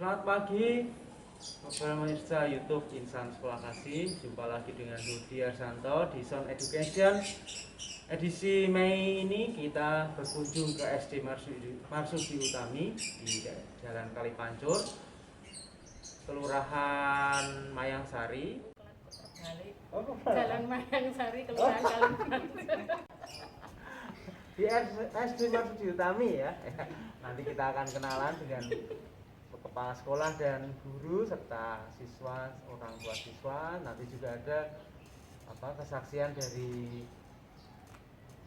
Selamat pagi, pemirsa YouTube Insan Sekolah Kasih. Jumpa lagi dengan Rudi Arsanto di Sound Education. Edisi Mei ini kita berkunjung ke SD Marsudi Utami di Jalan Kalipancur, Kelurahan Mayangsari. Jalan Mayangsari, Kelurahan Kalipancur. Di SD Marsudi Utami ya. Nanti kita akan kenalan dengan kepala sekolah dan guru serta siswa, orang tua siswa. Nanti juga ada kesaksian dari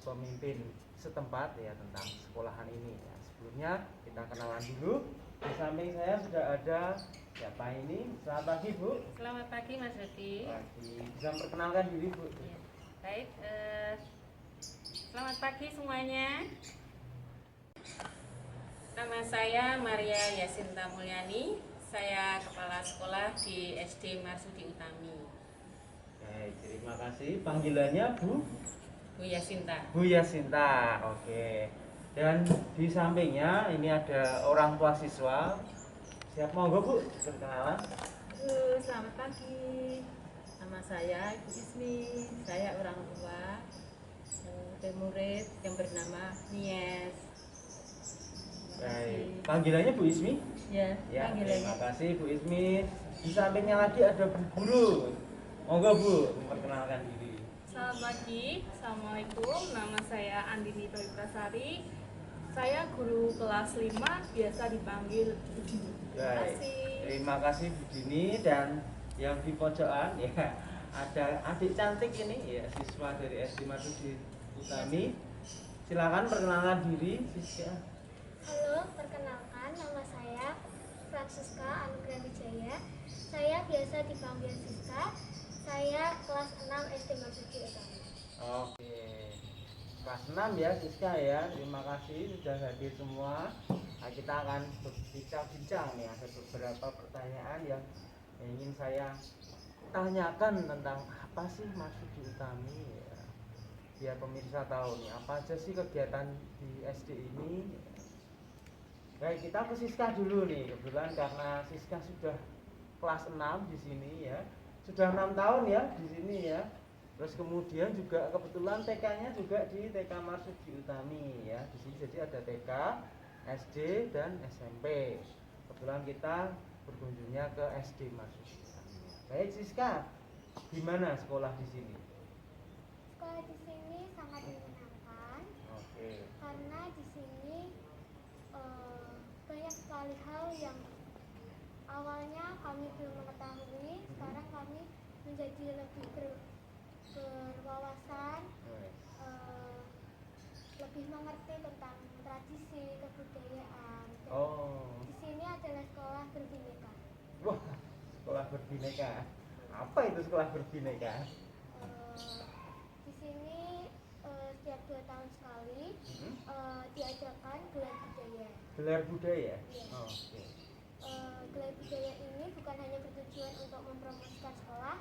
pemimpin setempat ya tentang sekolahan ini ya. Sebelumnya kita kenalan dulu. Di samping saya sudah ada siapa ini? Selamat pagi Bu. Selamat pagi Mas Rudi. Pagi. Bisa perkenalkan diri Bu. Ya. Baik, selamat pagi semuanya. Nama saya Maria Yasinta Mulyani. Saya kepala sekolah di SD Marsudi Utami. Baik, terima kasih. Panggilannya Bu Yasinta. Bu Yasinta. Oke. Dan di sampingnya ini ada orang tua siswa. Siap monggo Bu, perkenalan. Halo, selamat pagi. Nama saya Ibu Ismi. Saya orang tua dari murid yang bernama Nies. Baik. Panggilannya Bu Ismi? Ya, Ya, panggilannya. terima kasih Bu Ismi. Di sampingnya lagi ada Bu Guru. Monggo Bu, memperkenalkan diri. Selamat pagi, Assalamualaikum. Nama saya Andini Toyprasari. Saya guru kelas 5, biasa dipanggil Bu Dini. Terima Baik. kasih. Terima kasih Bu Dini. Dan yang di pojokan ya ada adik cantik ini ya, siswa dari SD Marsudi Utami. Silakan perkenalkan diri, Siska. Halo, perkenalkan nama saya Francisca Anugrah Wijaya. Saya biasa dipanggil Siska. Saya kelas 6 SD Marsudi Utami. Oke. Kelas 6 ya Siska ya. Terima kasih sudah hadir semua. Nah, kita akan berbincang-bincang nih, ada beberapa pertanyaan yang ingin saya tanyakan tentang apa sih Marsudi Utami ya. Biar pemirsa tahu nih apa aja sih kegiatan di SD ini. Baik, kita ke Siska dulu nih. Kebetulan karena Siska sudah kelas 6 di sini ya. Sudah 6 tahun ya di sini ya. Terus kemudian juga kebetulan TK-nya juga di TK Marsudi Utami ya. Di sini jadi ada TK, SD dan SMP. Kebetulan kita berkunjungnya ke SD Marsudi Utami. Baik Siska, gimana sekolah di sini? Sekolah di sini sangat menyenangkan Oke. karena di sini banyak sekali hal yang awalnya kami belum mengetahui. Sekarang kami menjadi lebih berwawasan, lebih mengerti tentang tradisi kebudayaan. Dan Oh. di sini adalah sekolah berbineka. Wah, sekolah berbineka. Apa itu sekolah berbineka? Di sini setiap 2 tahun sekali diadakan gelar budaya. Gelar budaya? Iya. Oh, oke. Gelar budaya ini bukan hanya bertujuan untuk mempromosikan sekolah,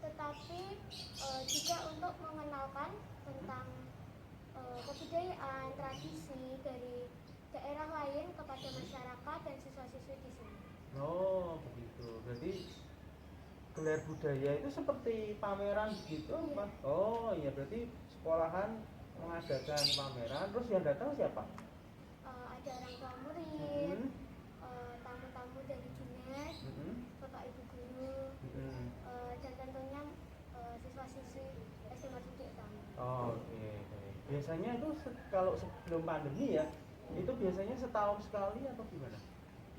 tetapi juga untuk mengenalkan tentang kebudayaan, tradisi dari daerah lain kepada masyarakat dan siswa-siswi di sini. Oh, begitu. Berarti gelar budaya itu seperti pameran gitu apa? Oh, iya berarti sekolahan mengadakan pameran, terus yang datang siapa? Ada orang tua murid, Hmm. tamu-tamu dari dinas, bapak ibu guru, dan tentunya siswa-siswi SD Marsudi Utami. Oh, oke. Biasanya itu kalau sebelum pandemi ya, itu biasanya setahun sekali atau gimana?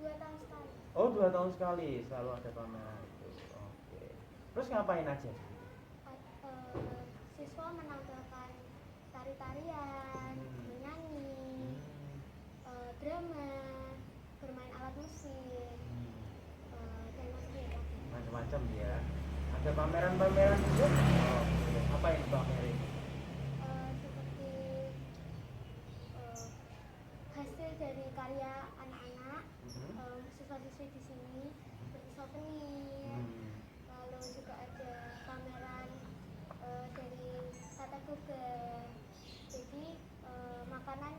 2 tahun sekali. Oh, 2 tahun sekali selalu ada pameran itu. Oke. Terus ngapain aja? Siswa menampilkan tari-tarian, menyanyi, drama, bermain alat musik, dan macam-macam. Macam-macam ya. Ada pameran-pameran juga? Oh, oke. Apa yang dipamerin? Seperti hasil dari karya anak-anak, siswa-siswi di sini, seperti souvenir. Lalu juga ada pameran dari tata boga. Jadi makanan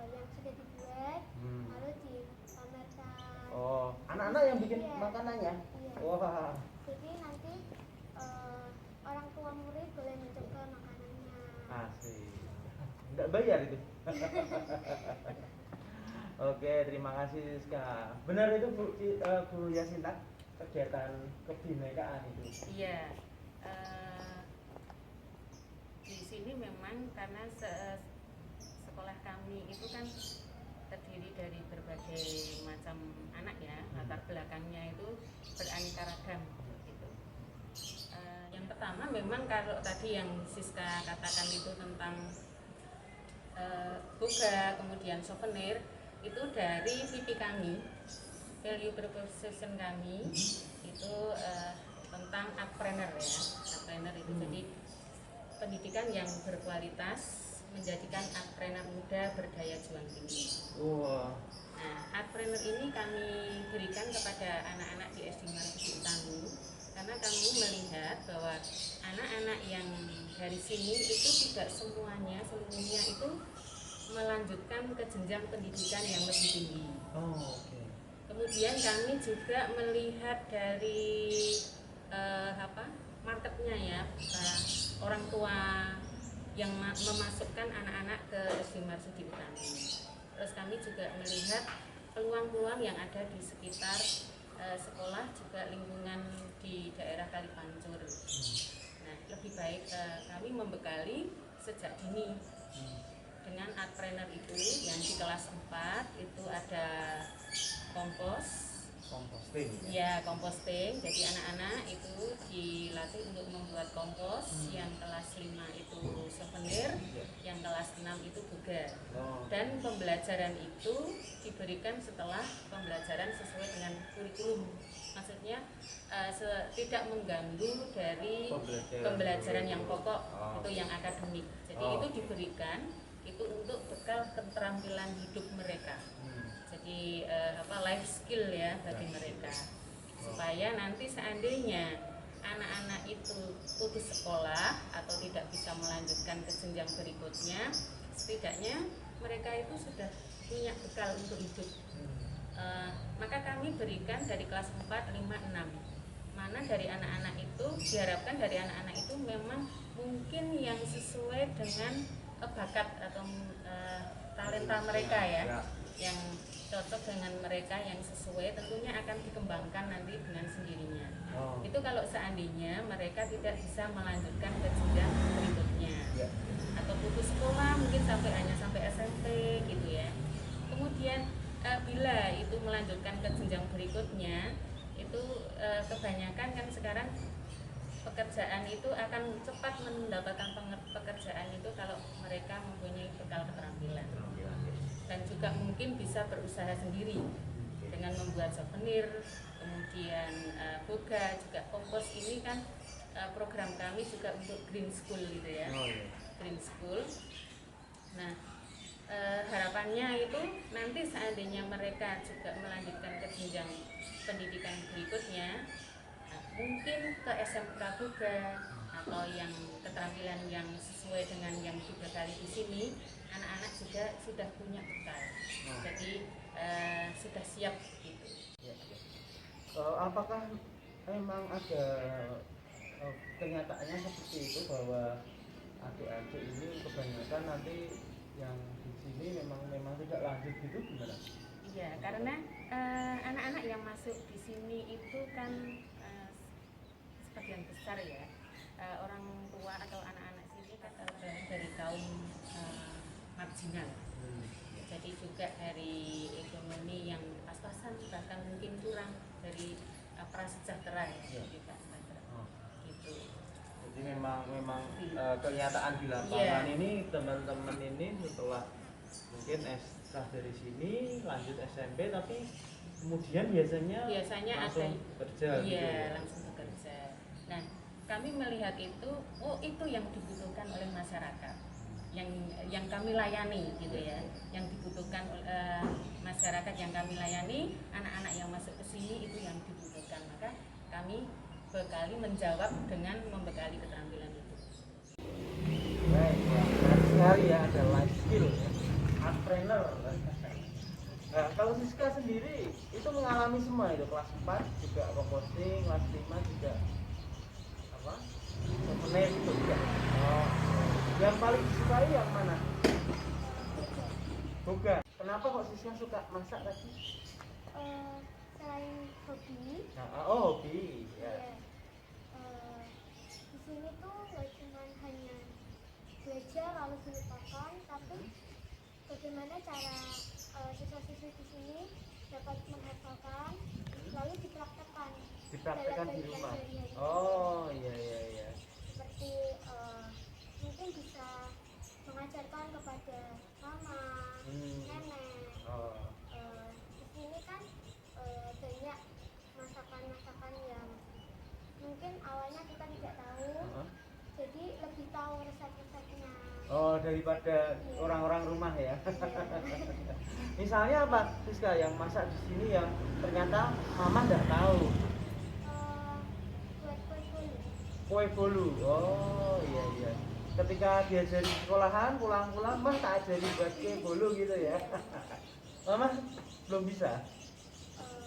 yang sudah dibuat lalu dipamerkan. Oh, Oh, anak-anak yang bikin Iya. makanannya? Iya. Wah, Jadi nanti orang tua murid boleh mencoba makanannya. asik. Nggak bayar itu. Oke, terima kasih Siska. Benar itu Bu Yasinta, kegiatan kebinekaan itu. Iya, di sini memang karena sekolah kami itu kan terdiri dari berbagai macam anak ya, latar belakangnya itu beraneka ragam gitu. Yang pertama memang kalau tadi yang Siska katakan itu tentang boga, kemudian souvenir, itu dari VP kami, value proposition kami itu tentang upreneur ya. Upreneur itu jadi pendidikan yang berkualitas menjadikan upreneur muda berdaya juang tinggi. Wah. Nah, upreneur ini kami berikan kepada anak-anak di SD Marzuki Utami karena kami melihat bahwa anak-anak yang dari sini itu tidak seluruhnya itu melanjutkan ke jenjang pendidikan yang lebih tinggi. Oh, oke. Kemudian kami juga melihat dari marketnya ya, orang tua yang memasukkan anak-anak ke SD Marzuki Utami. Terus kami juga melihat peluang-peluang yang ada di sekitar sekolah, juga lingkungan di daerah Kalipancur. Nah, lebih baik kami membekali sejak dini dengan artpreneur itu yang di kelas 4 itu ada Composting. Ya, composting. Jadi anak-anak itu dilatih untuk membuat kompos. Yang kelas 5 itu souvenir, yang kelas 6 itu boga. Dan pembelajaran itu diberikan setelah pembelajaran sesuai dengan kurikulum. Maksudnya tidak mengganggu dari pembelajaran yang pokok itu yang akademik. Jadi itu diberikan itu untuk bekal keterampilan hidup mereka. Jadi life skill ya bagi mereka, supaya nanti seandainya anak-anak itu putus sekolah atau tidak bisa melanjutkan ke jenjang berikutnya, setidaknya mereka itu sudah punya bekal untuk hidup. Maka kami berikan dari kelas 4, 5, 6. Mana dari anak-anak itu diharapkan dari anak-anak itu memang mungkin yang sesuai dengan bakat atau talenta mereka ya, yang cocok dengan mereka, yang sesuai tentunya akan dikembangkan nanti dengan sendirinya. Itu kalau seandainya mereka tidak bisa melanjutkan ke jenjang berikutnya atau putus sekolah mungkin hanya sampai SMP gitu ya. Kemudian bila itu melanjutkan ke jenjang berikutnya itu kebanyakan kan sekarang pekerjaan itu akan cepat mendapatkan pekerjaan itu kalau mereka mempunyai bekal keterampilan. Dan juga mungkin bisa berusaha sendiri dengan membuat souvenir, kemudian boga, juga kompos. Ini kan program kami juga untuk green school gitu ya, green school. Nah, harapannya itu nanti seandainya mereka juga melanjutkan ke jenjang pendidikan berikutnya, mungkin ke SMK boga atau yang keterampilan yang sesuai dengan yang dibekali di sini, anak-anak juga sudah punya bekal, jadi sudah siap gitu. Apakah memang ada kenyataannya seperti itu bahwa adik-adik ini kebanyakan nanti yang di sini memang tidak lanjut gitu, gimana? Iya, karena anak-anak yang masuk di sini itu kan sebagian besar ya orang tua atau anak-anak sini kan dari kaum marginal. Jadi juga dari ekonomi yang pas-pasan, bahkan mungkin kurang dari prasejahtera ya, gitu. Jadi memang kenyataan di lapangan ini teman-teman ini setelah mungkin setelah dari sini lanjut SMP tapi kemudian biasanya langsung kerja. Iya, langsung bekerja. Nah, kami melihat itu, itu yang dibutuhkan oleh masyarakat, yang kami layani gitu ya, yang dibutuhkan masyarakat yang kami layani, anak-anak yang masuk ke sini itu yang dibutuhkan. Maka kami bekali menjawab dengan membekali keterampilan itu. Baik, menarik sekali ya, ada life skill ya, entrepreneur. Nah, kalau Siska sendiri itu mengalami semua itu kelas 4 juga composting, kelas 5 juga apa? Souvenir itu juga. Oh. Yang paling disukai yang mana? Boga. Kenapa kok Siska suka masak tadi? Selain hobi, Nah, oh hobi. Ya. ya, di sini tuh nggak cuma hanya belajar lalu dilupakan, tapi bagaimana cara siswa-siswi di sini dapat menghafalkan lalu dipraktekkan Dipraktekkan dalam di kehidupan rumah. sehari-hari. Oh iya iya iya. Seperti mungkin bisa mengajarkan kepada mama, nenek. Oh. Di sini kan banyak masakan-masakan yang mungkin awalnya kita tidak tahu, jadi lebih tahu resep-resepnya. Oh, daripada orang-orang rumah ya. Misalnya apa, Siska, yang masak di sini yang ternyata mama nggak tahu? Buat kue bolu. Kue bolu. Oh iya iya. Ketika diajari sekolahan, pulang-pulang, mah tak ajari buat kue bolu gitu ya. Mama belum bisa.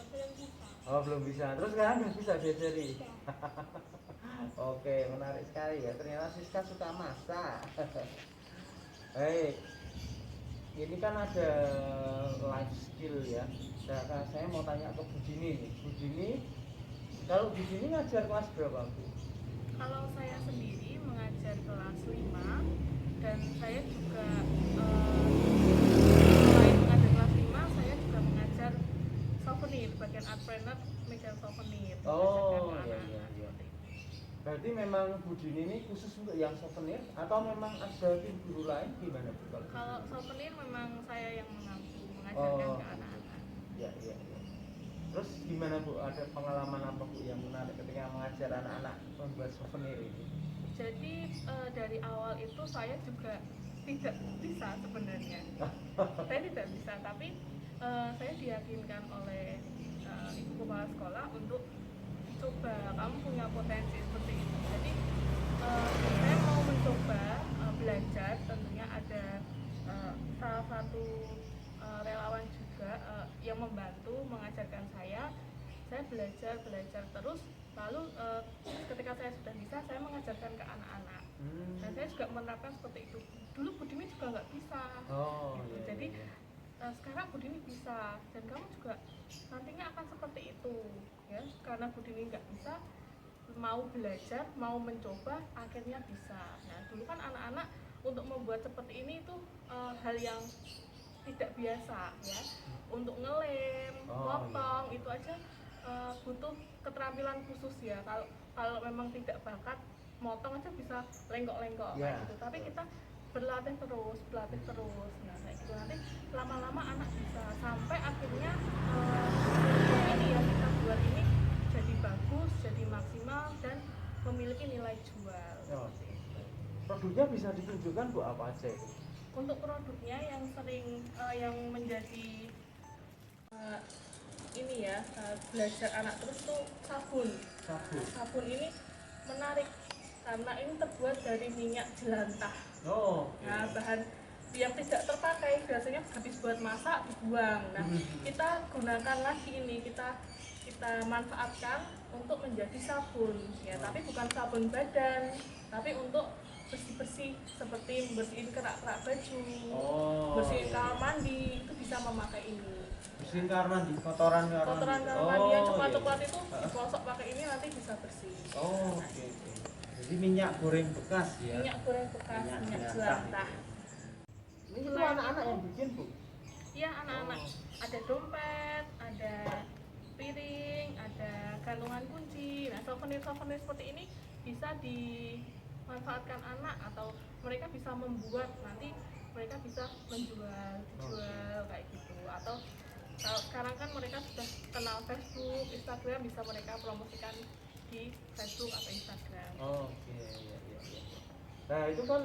Belum bisa. Oh belum bisa. Terus sekarang udah bisa diajari. Ya. Oke, menarik sekali ya. Ternyata Siska suka masak. Baik. Ini kan ada life skill ya. Saya mau tanya ke Bu Dini nih. Bu Dini, kalau Bu Dini ngajar kelas berapa, Bu? Kalau saya sendiri mengajar kelas 5 dan saya juga selain mengajar kelas 5, saya juga mengajar souvenir, bagian artpreneur, megang souvenir. Oh, mengajarkan iya, anak-anak iya, iya. seperti itu. Berarti memang Bu Dini ini khusus untuk yang souvenir atau memang ada tim guru lain gimana Bu? Kalau souvenir memang saya yang mengampu mengajarkan ke anak-anak. Ya, iya, iya. Terus gimana Bu? Ada pengalaman apa Bu yang menarik ketika mengajar anak-anak membuat souvenir ini? Jadi dari awal itu saya juga tidak bisa sebenarnya. Saya tidak bisa, tapi saya diyakinkan oleh ibu kepala sekolah untuk coba, kamu punya potensi seperti itu. Jadi saya mau mencoba belajar, tentunya ada salah satu relawan juga yang membantu mengajarkan saya belajar terus, lalu ketika saya sudah bisa, saya mengajarkan ke anak-anak. Dan saya juga menerapkan seperti itu. Dulu Bu Dini juga nggak bisa gitu. Iya, Jadi iya. sekarang Bu Dini bisa, dan kamu juga nantinya akan seperti itu ya, karena Bu Dini nggak bisa, mau belajar, mau mencoba, akhirnya bisa. Nah dulu kan anak-anak untuk membuat seperti ini itu hal yang tidak biasa ya, untuk ngelem, potong, itu aja butuh keterampilan khusus ya. Kalau memang tidak bakat motong aja bisa lenggok-lenggok kayak gitu, tapi kita berlatih terus. Nah kayak gitu, nanti lama-lama anak bisa, sampai akhirnya ini ya, kita buat ini jadi bagus, jadi maksimal, dan memiliki nilai jual. Produknya bisa ditunjukkan Bu apa aja itu? Untuk produknya yang sering yang menjadi ini ya, belajar anak terus tuh sabun. Sabun ini menarik karena ini terbuat dari minyak jelantah. Nah bahan yang tidak terpakai biasanya habis buat masak dibuang. Nah kita gunakan lagi ini, kita manfaatkan untuk menjadi sabun ya, tapi bukan sabun badan, tapi untuk bersih-bersih, seperti bersihin kerak-kerak baju, bersihin kamar mandi, itu bisa memakai ini. Bersihin kamar mandi, kotoran kamar mandi yang coklat-coklat itu digosok pakai ini, nanti bisa bersih. Oke. Jadi minyak goreng bekas ya? Minyak goreng bekas, minyak jelantah. Ini itu anak-anak yang bikin Bu? Iya, anak-anak. Ada dompet, ada piring, ada gantungan kunci. Nah souvenir-souvenir seperti ini bisa dimanfaatkan anak, atau mereka bisa membuat, nanti mereka bisa dijual kayak gitu. Atau kalau sekarang kan mereka sudah kenal Facebook, Instagram, bisa mereka promosikan di Facebook atau Instagram. Oke, iya. Nah itu kan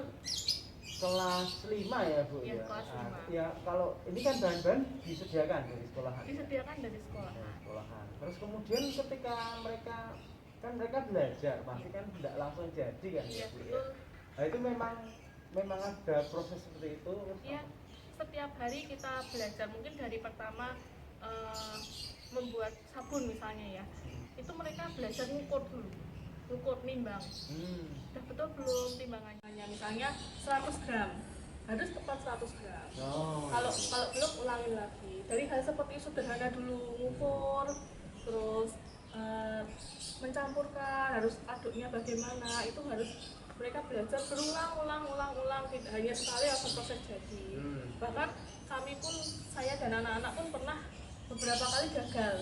kelas 5 ya Bu? Iya, kelas 5. Ya kalau ini kan bahan-bahan disediakan dari sekolahan? Disediakan dari sekolah. Terus kemudian ketika mereka belajar, pasti kan tidak langsung jadi kan? Iya, Bu, betul. ya? Nah itu memang ada proses seperti itu? Iya, setiap hari kita belajar, mungkin dari pertama membuat sabun misalnya ya, itu mereka belajar ngukur dulu, ngukur nimbang. Udah betul belum timbangannya, misalnya 100 gram harus tepat 100 gram. Kalau belum ulangin lagi. Dari hal seperti sederhana dulu, ngukur, terus mencampurkan, harus aduknya bagaimana, itu harus mereka belajar berulang-ulang, tidak hanya sekali langsung proses jadi. Bahkan kami pun, saya dan anak-anak pun pernah beberapa kali gagal.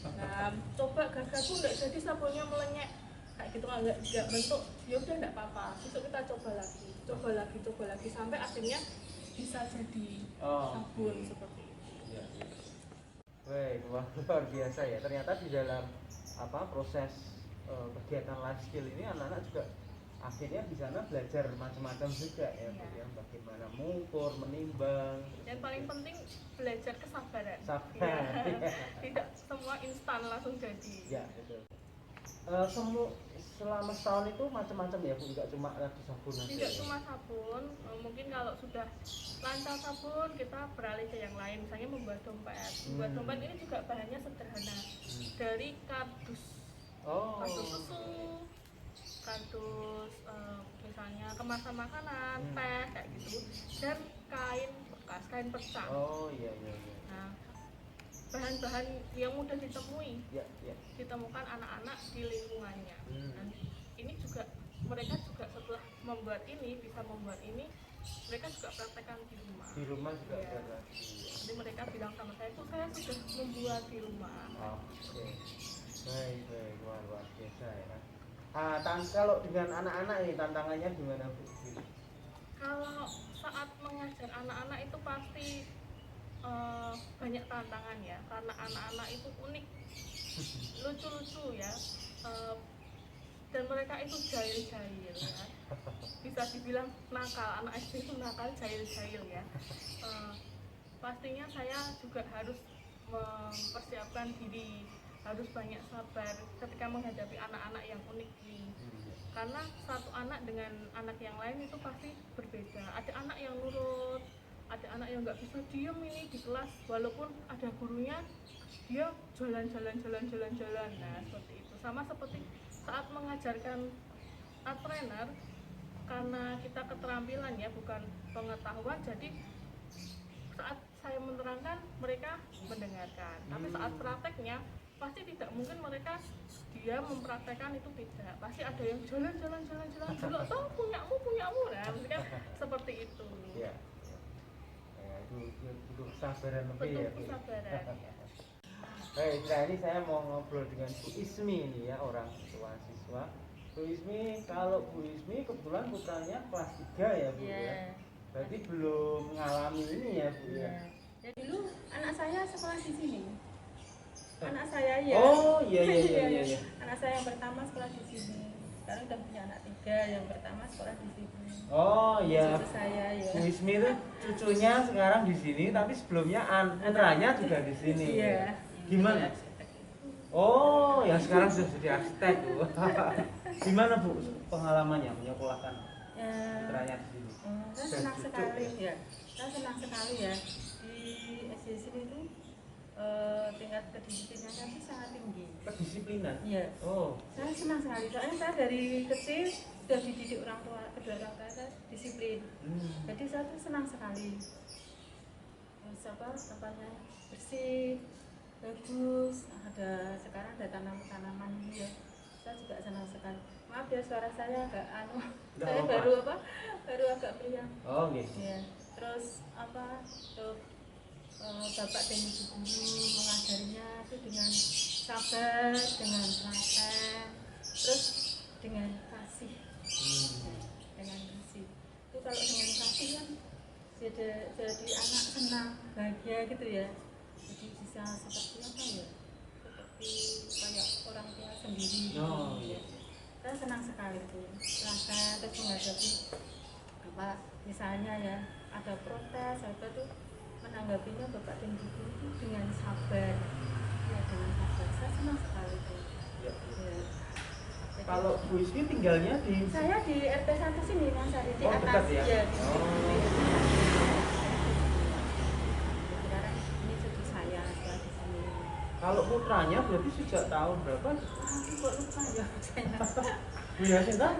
Nah, coba gagal pun nggak jadi, sabunnya melenyek kayak gitu, nggak bentuk, ya udah nggak apa-apa, besok kita coba lagi sampai akhirnya bisa jadi sabun seperti itu. Baik, wah, luar biasa ya. Ternyata di dalam proses kegiatan life skill ini anak-anak juga akhirnya di sana belajar macam-macam juga ya, Bu, ya. Bagaimana mengukur, menimbang. Yang paling penting belajar kesabaran. Sabar. Ya. Tidak semua instan langsung jadi. Ya, betul. Selama setahun itu macam-macam ya, Bu, tidak cuma lagi sabun aja. Tidak cuma sabun, mungkin kalau sudah lancar sabun kita beralih ke yang lain, misalnya membuat dompet. Membuat dompet ini juga bahannya sederhana, dari kardus, kardus susu, kardus misalnya kemasan makanan, teh kayak gitu, dan kain bekas, kain pecah. Iya. Nah, bahan-bahan yang mudah ditemui, ditemukan anak-anak di lingkungannya. Dan ini juga mereka juga setelah membuat ini, bisa membuat ini, mereka juga praktekkan di rumah. Di rumah juga ada. Jadi mereka bilang sama saya, tuh saya sudah membuat di rumah. Oke. Baik, luar biasa ya. Kalau dengan anak-anak ini tantangannya gimana, Bu? Kalau saat mengajar anak-anak itu pasti banyak tantangan ya, karena anak-anak itu unik, lucu-lucu ya, dan mereka itu jahil-jahil ya, bisa dibilang nakal. Anak SD itu nakal, jahil-jahil ya. Pastinya saya juga harus mempersiapkan diri, harus banyak sabar ketika menghadapi anak-anak yang unik ini, karena satu anak dengan anak yang lain itu pasti berbeda. Ada anak yang nurut, ada anak yang nggak bisa diem ini di kelas, walaupun ada gurunya dia jalan-jalan. Nah, seperti itu. Sama seperti saat mengajarkan art trainer, karena kita keterampilan ya, bukan pengetahuan, jadi saat saya menerangkan mereka mendengarkan, tapi saat prakteknya pasti tidak mungkin mereka dia mempraktekkan itu, tidak, pasti ada yang jalan dulu, toh punyamu, nah kan seperti itu. Itu kesabaran lebih ya, Bu. Kesabaran. Baik, nah ini saya mau ngobrol dengan Bu Ismi ini ya, orang tua siswa. Bu Ismi, kalau Bu Ismi kebetulan putranya kelas 3 ya, Bu ya. Berarti belum mengalami ini ya, Bu ya. Ya dulu anak saya sekolah di sini. Anak saya ya. Iya. Anak saya yang pertama sekolah di sini. Sekarang udah punya anak 3, yang pertama sekolah di sini. Cucu saya ya. Bu Ismi itu cucunya sekarang di sini, tapi sebelumnya putranya juga di sini. Iya. Gimana? Yang sekarang sudah jadi arsitek, Bu. Gimana, Bu, pengalamannya menyekolahkan putranya di sini? Saya senang sekali ya. Saya senang sekali ya. Di SD sini itu tingkat kedisiplinannya itu sangat tinggi. Kedisiplinan? Iya. Saya senang sekali. Soalnya saya dari kecil sudah dididik kedua orang tua saya disiplin. Jadi saya tuh senang sekali. Tempatnya bersih, bagus. Sekarang ada tanaman ya. Saya juga senang sekali. Maaf ya, suara saya agak saya baru agak meriang. Gitu. Ya. Terus Bapak dan Ibu guru mengajarinya itu dengan sabar, dengan telaten, terus dengan kasih. Dengan kasih. Itu kalau dengan kasih kan jadi anak senang, bahagia gitu ya. Jadi bisa seperti apa ya? Seperti kayak orang tua sendiri gitu. Ya. Saya senang sekali itu. Telaten, terus menghadapi misalnya ya ada protes tuh menanggapinya Bapak dan Ibu itu dengan sabar. Ya, dengan sabar. Saya senang sekali itu. Ya. Jadi, kalau Bu Ismi tinggalnya di? Saya di RT 1 sini, Mas Ari, di atas. Dekat ya? Ya, Kalau putranya berarti sejak tahun berapa? Kok lupa ya saya. Bu Yasinta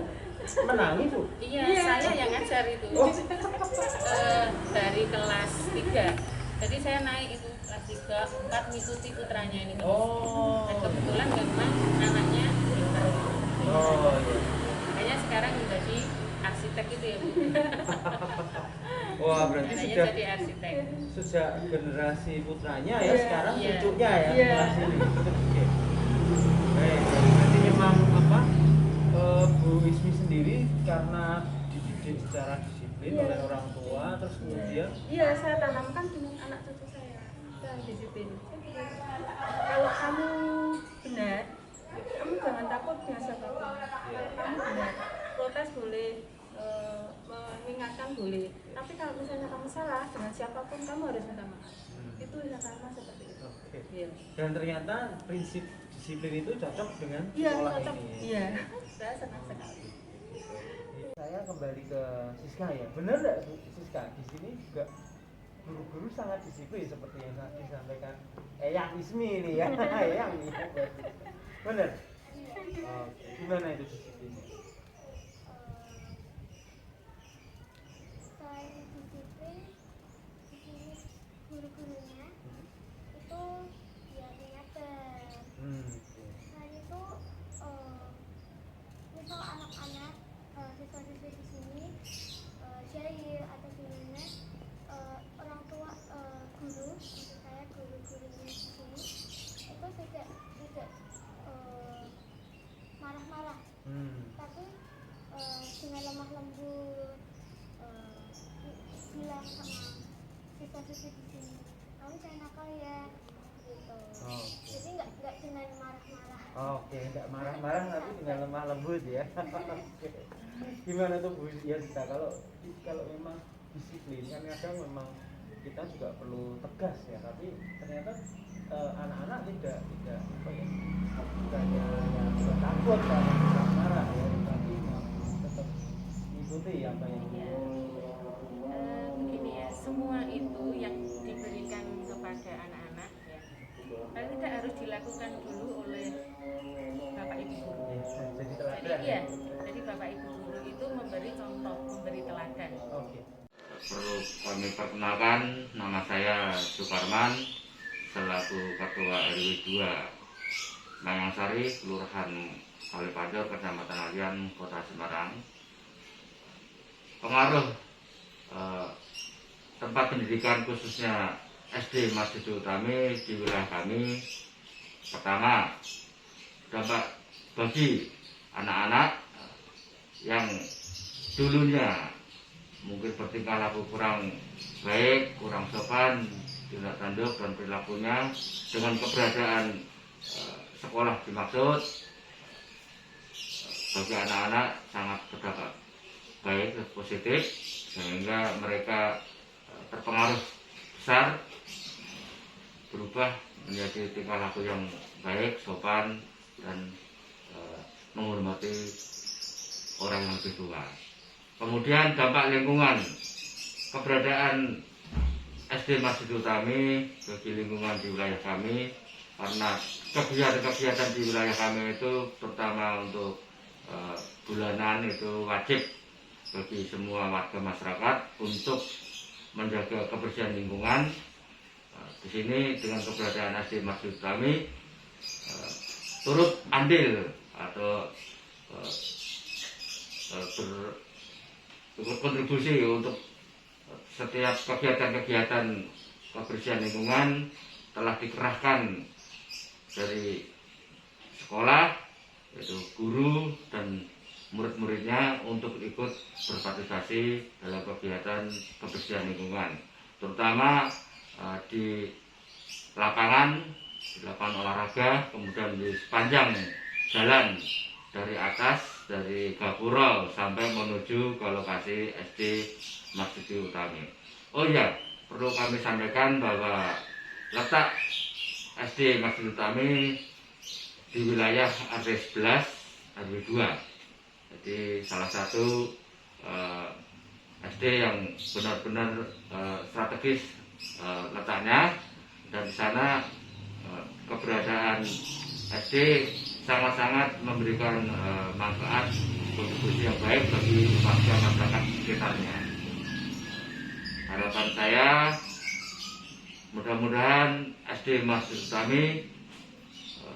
menangis Bu? Iya, Iya. saya yang ngajar itu. Oh. Dari kelas 3. Jadi saya naik itu kelas 3, 4 mengikuti putranya ini. Oh. Dan kebetulan memang anaknya pintar. Oh iya. Makanya sekarang menjadi arsitek itu ya Bu. Wah berarti Anaknya sudah jadi arsitek. sejak generasi putranya ya, Iya. sekarang Iya. cucunya ya Iya. kelas ini. Oke. Baik, berarti memang apa Bu Ismi sendiri karena dididik secara disiplin Iya. oleh orang tua, terus kemudian Iya, saya tanamkan dengan anak cucu saya dan disiplin. Kalau kamu benar, kamu jangan takut dengan siapapun. Kalau kamu benar, protes boleh, mengingatkan boleh. Tapi kalau misalnya kamu salah dengan siapapun, kamu harus minta maaf. Itu yang sama seperti itu. oke. Iya. Dan ternyata prinsip disiplin itu cocok dengan Iya, sekolah cocok. ini. Iya. Saya senang sekali. Saya kembali ke Siska ya. Benar nggak Bu Siska? Di sini juga guru-guru sangat disiplin seperti yang disampaikan Eyang Ismi ini ya. Eyang nih. Benar. Oke. Gimana itu disiplinnya? Selain disiplin, di sini guru-gurunya itu ya mengajar. Selain itu, misal anak-anak siswa-siswi di sini jahil atau gimana, orang tua guru, maksud saya guru-gurunya di sini itu tidak marah-marah, tapi dengan lemah lembut bilang sama siswa-siswi di sini, kamu jangan nakal ya, gitu. Jadi nggak dengan marah-marah. Oke, nggak marah-marah tapi dengan lemah lembut ya. Oke. Gimana tuh Bu Yasinta kalau memang disiplin kan kadang memang kita juga perlu tegas ya, tapi ternyata anak-anak tidak apa ya, bukannya ya takut kalau kita marah ya, tapi tetap ikuti apa yang Begini ya, semua itu yang diberikan kepada anak-anak ya, paling tidak harus dilakukan dulu oleh Bapak Ibu guru. jadi Jadi teladan. iya, jadi Bapak Ibu guru itu memberi contoh, memberi teladan. Oke. Perlu kami perkenalkan, nama saya Suparman selaku Ketua RW 2 Mayangsari, Kelurahan Kalipajor, Kecamatan Alian, Kota Semarang. Pengaruh tempat pendidikan khususnya SD Masjidul Utami di wilayah kami, pertama, dampak bagi anak-anak yang dulunya mungkin bertingkah laku kurang baik, kurang sopan, tindak tanduk dan perilakunya, dengan keberadaan sekolah dimaksud, bagi anak-anak sangat berdampak baik, positif, sehingga mereka terpengaruh besar, berubah menjadi tingkah laku yang baik, sopan, dan menghormati orang yang lebih tua. Kemudian dampak lingkungan, keberadaan SD Masjidul Utami bagi lingkungan di wilayah kami, karena kegiatan-kegiatan di wilayah kami itu terutama untuk bulanan itu wajib bagi semua warga masyarakat untuk menjaga kebersihan lingkungan. Di sini dengan keberadaan SD Masjidul Utami turut andil atau berkontribusi untuk setiap kegiatan-kegiatan kebersihan lingkungan telah dikerahkan dari sekolah, yaitu guru dan murid-muridnya untuk ikut berpartisipasi dalam kegiatan kebersihan lingkungan, terutama di lapangan olahraga, kemudian di sepanjang jalan dari atas, dari Gapura sampai menuju ke lokasi SD Masjidul Utami. Oh iya, perlu kami sampaikan bahwa letak SD Masjidul Utami di wilayah RT 11 RW 2. Jadi salah satu SD yang benar-benar strategis letaknya, dan di sana keberadaan SD sangat-sangat memberikan manfaat kontribusi yang baik bagi warga masyarakat sekitarnya. Harapan saya mudah-mudahan SD Masjid Utami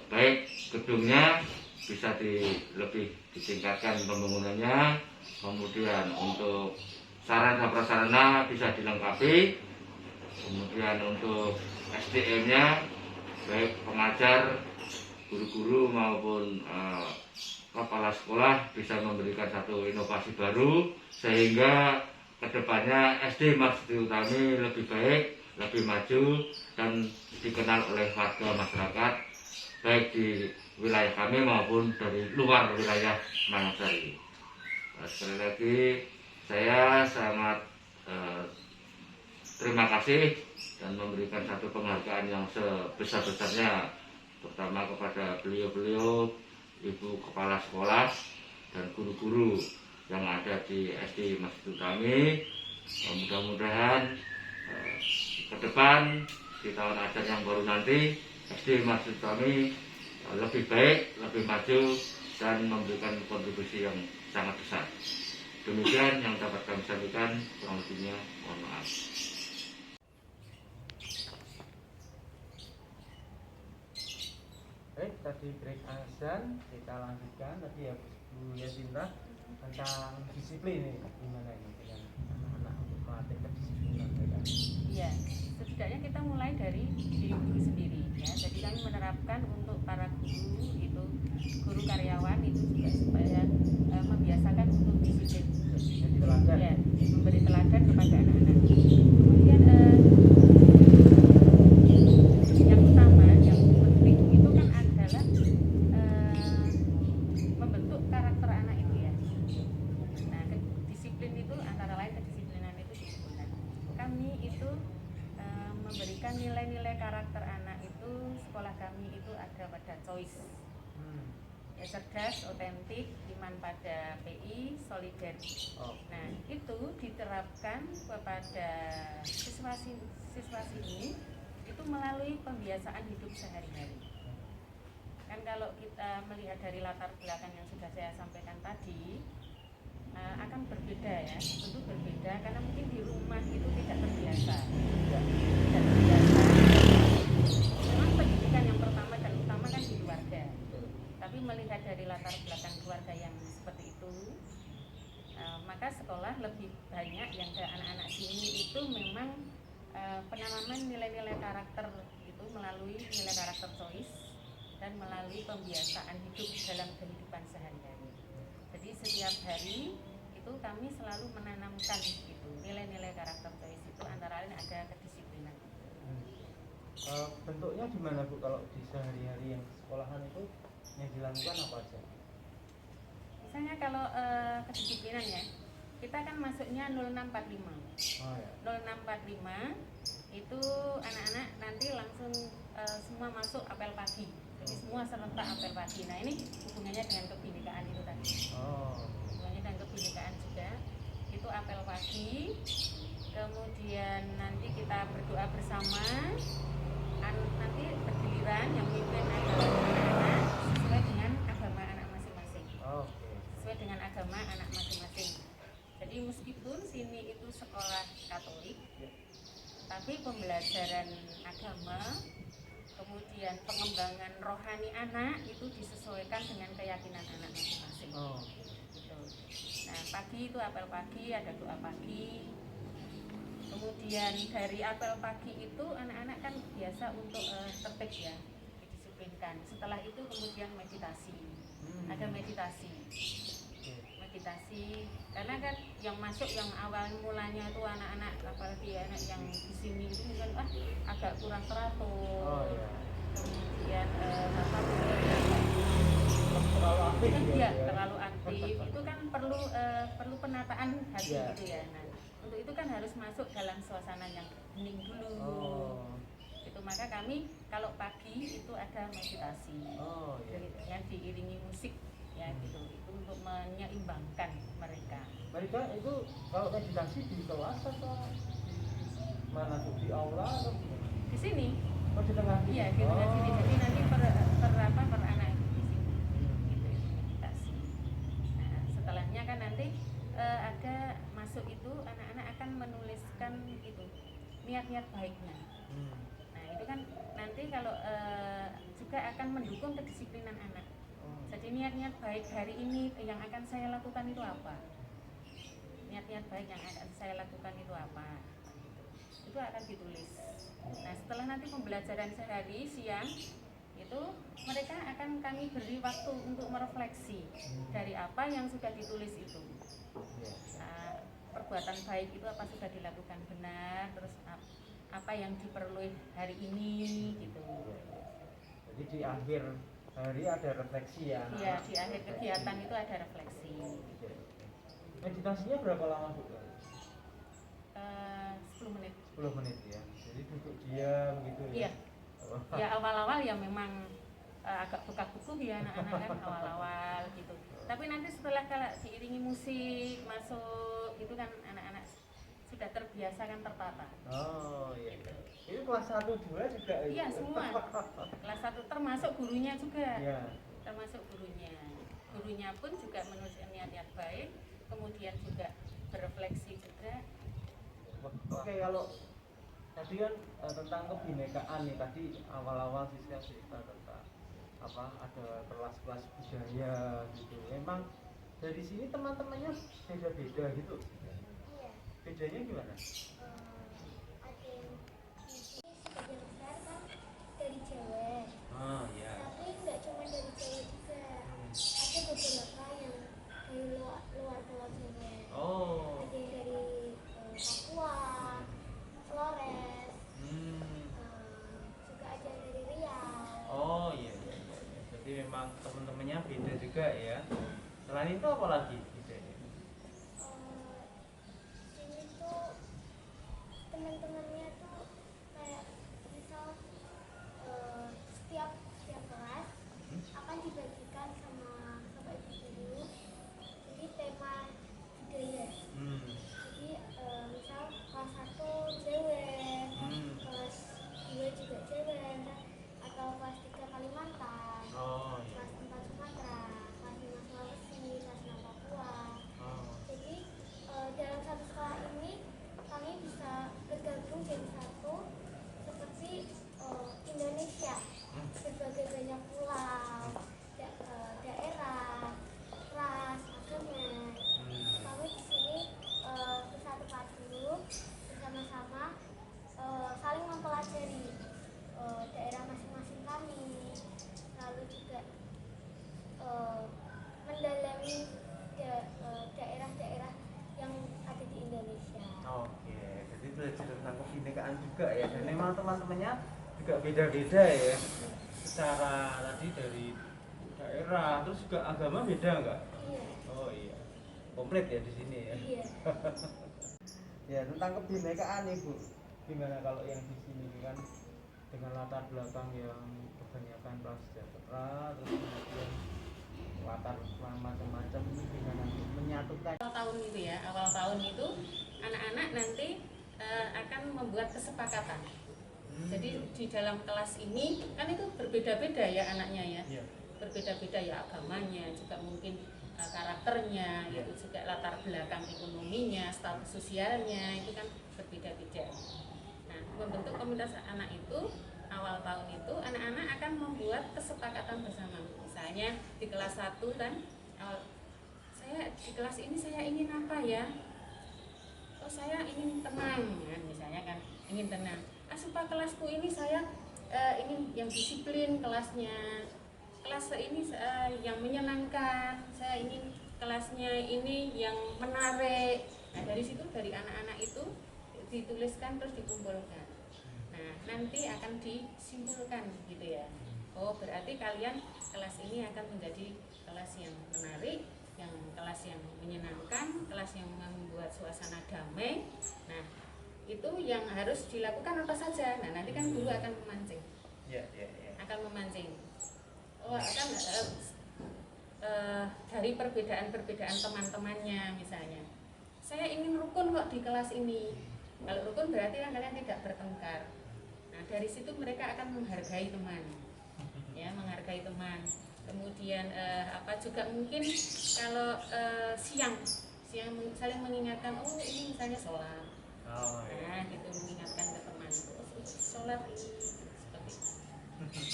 baik gedungnya bisa lebih ditingkatkan pembangunannya, kemudian untuk sarana prasarana bisa dilengkapi, kemudian untuk SDM-nya baik pengajar, guru-guru maupun kepala sekolah bisa memberikan satu inovasi baru sehingga kedepannya SD Masjid Utami lebih baik, lebih maju dan dikenal oleh warga masyarakat baik di wilayah kami maupun dari luar wilayah Manasari. Sekali lagi saya sangat terima kasih dan memberikan satu penghargaan yang sebesar-besarnya terutama kepada beliau-beliau, ibu kepala sekolah dan guru-guru yang ada di SD Masjid Utami. Mudah-mudahan ke depan di tahun ajar yang baru nanti SD Masjid Utami lebih baik, lebih maju dan memberikan kontribusi yang sangat besar. Demikian yang dapat kami sampaikan, kurang lebihnya mohon maaf. Baik, tadi break azan, kita lanjutkan tadi ya Bu Yasinta tentang disiplin ini gimana ini dengan anak-anak untuk melatih kedisiplinan mereka. Iya, setidaknya kita mulai dari diri guru sendiri ya. Jadi kami menerapkan untuk para guru itu, guru karyawan itu juga supaya membiasakan untuk disiplin. Jadi teladan. Ya, memberi teladan kepada anak-anak. Kemudian yang utama, yang penting itu kan adalah membentuk karakter anak itu ya. Nah, disiplin itu antara lain kedisiplinan itu disebutkan. Kami itu memberikan nilai-nilai karakter anak itu, sekolah kami itu ada pada choice. Ya, cerdas, otentik, iman pada PI, solider. Nah, itu diterapkan kepada siswa ini itu melalui pembiasaan hidup sehari-hari. Kan kalau kita melihat dari latar belakang yang sudah saya sampaikan tadi, akan berbeda ya, tentu berbeda karena mungkin di rumah itu tidak terbiasa. Memang pendidikan yang pertama dan utama kan di keluarga. Tapi melihat dari latar belakang keluarga yang seperti itu, maka sekolah lebih banyak yang ke anak-anak sini itu memang penanaman nilai-nilai karakter itu melalui nilai karakter choice dan melalui pembiasaan hidup dalam kehidupan sehari-hari. Jadi setiap hari itu kami selalu menanamkan itu nilai-nilai karakter choice itu antara lain ada kedisiplinan. Bentuknya gimana Bu kalau di sehari-hari yang sekolahan itu yang dilakukan apa aja? Misalnya kalau kedisiplinan ya, kita kan masuknya 0645. Oh, ya. 0645 itu anak-anak nanti langsung semua masuk apel pagi. Jadi semua serentak apel pagi. Nah, ini hubungannya dengan kebinekaan itu tadi. Hubungannya dengan kebinekaan juga. Itu apel pagi. Kemudian nanti kita berdoa bersama. Nanti bergiliran yang mimpin adalah anak-anak sesuai dengan agama anak masing-masing. Sesuai dengan agama anak masing-masing. Jadi meskipun sini itu sekolah Katolik, tapi pembelajaran agama, kemudian pengembangan rohani anak itu disesuaikan dengan keyakinan anak masing-masing. Gitu. Nah, pagi itu apel pagi, ada doa pagi. Kemudian dari apel pagi itu anak-anak kan biasa untuk tertib ya, didisiplinkan. Setelah itu kemudian meditasi. Ada meditasi. Karena kan yang masuk yang awal mulanya itu anak-anak, apalagi anak yang di sini itu mungkin agak kurang teratur. Kemudian terlalu aktif ya, terlalu aktif. Itu kan perlu penataan hati gitu ya. Nah, untuk itu kan harus masuk dalam suasana yang hening dulu. Itu maka kami kalau pagi itu ada meditasi. Yang diiringi musik ya gitu. Itu untuk menyeimbangkan mereka. Mereka itu kalau meditasi di kelas atau di mana tuh, di aula atau di sini? Oh, di tengah sini. Iya, di tengah sini. Jadi nanti per anak itu di sini. Gitu itu meditasi. Nah, setelahnya kan nanti ada masuk itu anak-anak akan menuliskan itu niat-niat baiknya. Nah, itu kan nanti kalau juga akan mendukung kedisiplinan anak. Jadi niat-niat baik hari ini yang akan saya lakukan itu apa? Niat-niat baik yang akan saya lakukan itu apa? Itu akan ditulis. Nah, setelah nanti pembelajaran sehari siang itu mereka akan kami beri waktu untuk merefleksi dari apa yang sudah ditulis itu. Nah, perbuatan baik itu apa sudah dilakukan benar, terus apa yang diperlukan hari ini gitu. Jadi di akhir hari ada refleksi ya? Iya, di akhir kegiatan itu ada refleksi. Meditasinya berapa lama Bu? 10 menit. 10 menit ya. Jadi duduk diam gitu ya. Iya. Ya awal-awal ya memang agak buka-buku ya anak-anak kan awal-awal gitu. Tapi nanti setelah kalau diiringi musik masuk itu kan anak-anak sudah terbiasa kan tertata. Oh iya. Gitu. Itu kelas 1 2 juga ya? Iya semua. Kelas 1 termasuk gurunya juga. Iya. Termasuk gurunya. Gurunya pun juga menuliskan niat-niat baik, kemudian juga berefleksi juga. Oke, kalau tadi kan tentang kebinekaan nih, tadi awal-awal Siska cerita tentang apa ada kelas-kelas budaya gitu. Memang dari sini teman-temannya beda-beda gitu. Iya. Bedanya gimana? Ada yang di sini sebagian besar kan dari Jawa. Oh iya. Tapi nggak cuma dari Jawa juga. Ada beberapa yang dari luar Pulau Jawa. Oh. Ada yang dari Papua, Flores, juga ada yang dari Riau. Oh iya, iya, iya. Jadi memang teman-temannya beda juga ya. Selain itu apa lagi bedanya? Sini tuh teman-temannya tuh kayak misal setiap kelas akan dibagikan sama ibu guru. Jadi tema budaya. Jadi misal kelas 1 cewek, kelas 2 juga cewek, atau kelas 3 Kalimantan, Oh iya. kelas 4 Sumatera, kelas 5 Sulawesi, kelas 6 Papua. Oh. Jadi dalam satu sekolah ini kami bisa bergabung jadi satu seperti Indonesia, berbagai banyak pulau, daerah, ras, agama. Kami di sini bersatu padu bersama-sama saling mempelajari daerah masing-masing kami, lalu juga mendalami daerah-daerah yang ada di Indonesia. Oke, jadi belajar tentang kebinekaan juga ya. Dan memang teman-temannya juga beda-beda ya. Secara tadi dari daerah, terus juga agama beda enggak? Iya. Oh iya. Komplit ya di sini ya. Iya. Ya tentang kebinekaan Ibu, gimana kalau yang di sini kan dengan latar belakang yang kebanyakan prasejahtera, terus kemudian latar macam-macam ini gimana menyatukan? Awal tahun itu ya, awal tahun itu anak-anak nanti akan membuat kesepakatan. Jadi di dalam kelas ini kan itu berbeda-beda ya anaknya ya. Iya. Berbeda-beda ya agamanya, juga mungkin karakternya, itu juga latar belakang ekonominya, status sosialnya itu kan berbeda-beda. Nah, membentuk komunitas anak itu awal tahun itu anak-anak akan membuat kesepakatan bersama. Misalnya di kelas 1 kan, saya di kelas ini saya ingin apa ya? Oh saya ingin tenang kan, misalnya kan ingin tenang. Supaya kelasku ini saya ingin yang disiplin kelasnya. Kelas ini yang menyenangkan, saya ingin kelasnya ini yang menarik. Nah dari situ dari anak-anak itu dituliskan terus dikumpulkan. Nah nanti akan disimpulkan gitu ya. Oh berarti kalian kelas ini akan menjadi kelas yang menarik, yang kelas yang menyenangkan, kelas yang membuat suasana damai. Nah itu yang harus dilakukan apa saja. Nah nanti kan guru akan memancing. Iya. Akan memancing. Oh, akan dari perbedaan-perbedaan teman-temannya misalnya. Saya ingin rukun kok di kelas ini. Kalau rukun berarti kan kalian tidak bertengkar. Nah, Nah, dari situ mereka akan menghargai teman, ya, menghargai teman. Kemudian juga mungkin kalau siang saling mengingatkan, oh ini misalnya sholat, nah gitu, mengingatkan ke teman, sholat seperti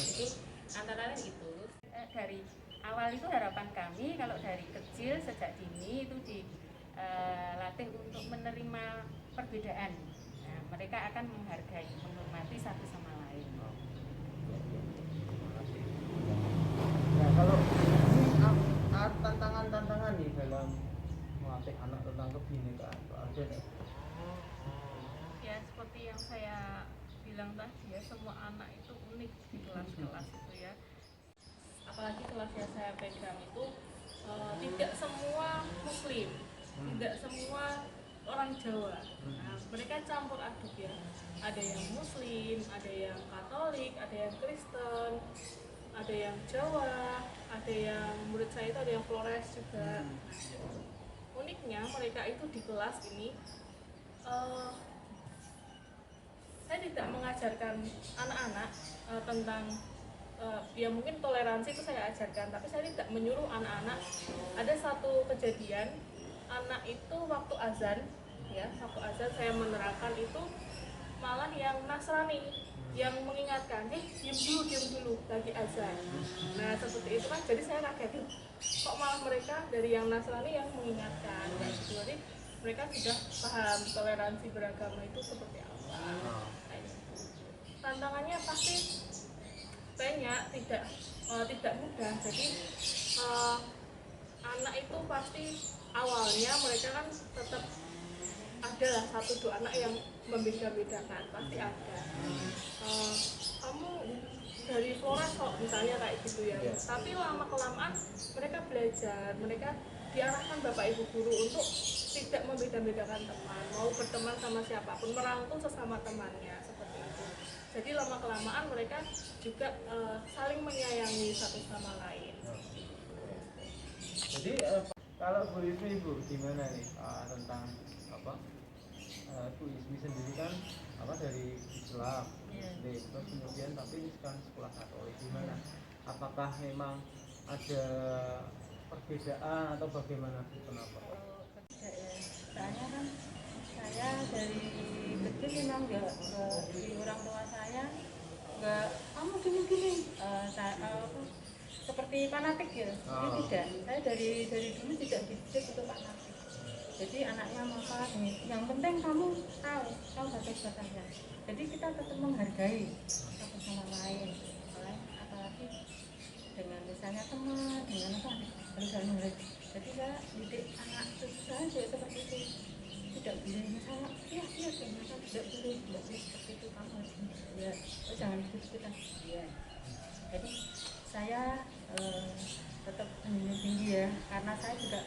itu. Antara lain itu dari awal itu harapan kami kalau dari kecil sejak dini itu dilatih untuk menerima perbedaan. Nah, mereka akan menghargai, menghormati satu sama lain. Nah, kalau ini tantangan nih dalam melatih anak tentang kebinekaan, ada nih? Ya seperti yang saya bilang tadi ya, semua anak itu unik di kelas-kelas itu ya. Apalagi kelas yang saya pegang itu tidak semua muslim, tidak semua orang Jawa. Nah, mereka campur aduk ya. Ada yang muslim, ada yang Katolik, ada yang Kristen, ada yang Jawa, ada yang menurut saya itu ada yang Flores juga. Uniknya mereka itu di kelas ini saya tidak mengajarkan anak-anak tentang ya mungkin toleransi itu saya ajarkan, tapi saya tidak menyuruh anak-anak. Ada satu kejadian, anak itu waktu azan saya menerapkan itu malah yang Nasrani yang mengingatkan, diam dulu lagi azan. Nah seperti itu kan, jadi saya kaget, kok malah mereka dari yang Nasrani yang mengingatkan. Jadi mereka sudah paham toleransi beragama itu seperti apa. Tantangannya pasti banyak, tidak mudah. Jadi anak itu pasti awalnya mereka kan tetap ada lah satu dua anak yang membeda-bedakan, pasti ada. Kamu dari Flores kok misalnya kayak gitu ya. Tapi lama kelamaan mereka belajar, mereka diarahkan bapak ibu guru untuk tidak membeda-bedakan teman, mau berteman sama siapapun, merangkul sesama temannya, seperti itu. Jadi lama kelamaan mereka juga saling menyayangi satu sama lain. Jadi kalau Bu Ibu gimana nih tentang Bu Ismi sendiri kan dari Islam, terus kemudian tapi ini kan sekolah Katolik, gimana? Apakah memang ada perbedaan atau bagaimana? Kenapa? Soalnya kan saya dari kecil memang nggak di orang tua saya nggak kamu gini seperti fanatik ya. Jadi tidak, saya dari dulu tidak dididik untuk fanatik. Jadi anaknya mau apa, yang penting kamu tahu batas-batasnya. Jadi kita tetap menghargai satu sama lain, apalagi dengan misalnya teman, dengan apa harus. Jadi saya didik anak cucu saya juga seperti itu, tidak boleh misalnya ternyata tidak boleh seperti itu, kamu harus ya jangan ikut-ikutan ya. Jadi saya tetap menjunjung tinggi ya, karena saya juga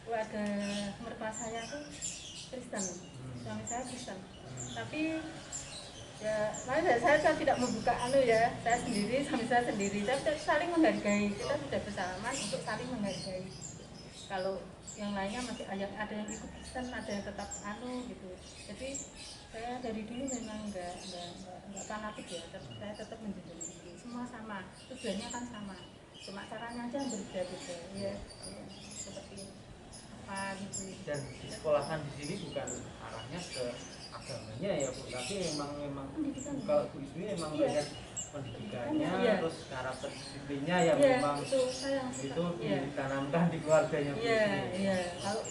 keluarga mertua saya tuh Kristen, suami saya Kristen, tapi ya saya tidak membuka ya, saya sendiri, suami saya sendiri, tapi saling menghargai, kita sudah bersama untuk saling menghargai. Kalau yang lainnya masih ada yang ikut Kristen, ada yang tetap gitu. Jadi saya dari dulu memang enggak fanatik ya, saya tetap menjunjung tinggi, semua sama, tujuannya kan sama, cuma caranya aja berbeda-beda ya, seperti apa gitu. Dan di sekolahan di sini bukan arahnya ke agamanya ya Bu, tapi memang kalau Bu Ismi memang melihat pendidikannya, terus karakter disiplinnya yang memang itu ditanamkan di keluarganya Bu Ismi. Iya. Kalau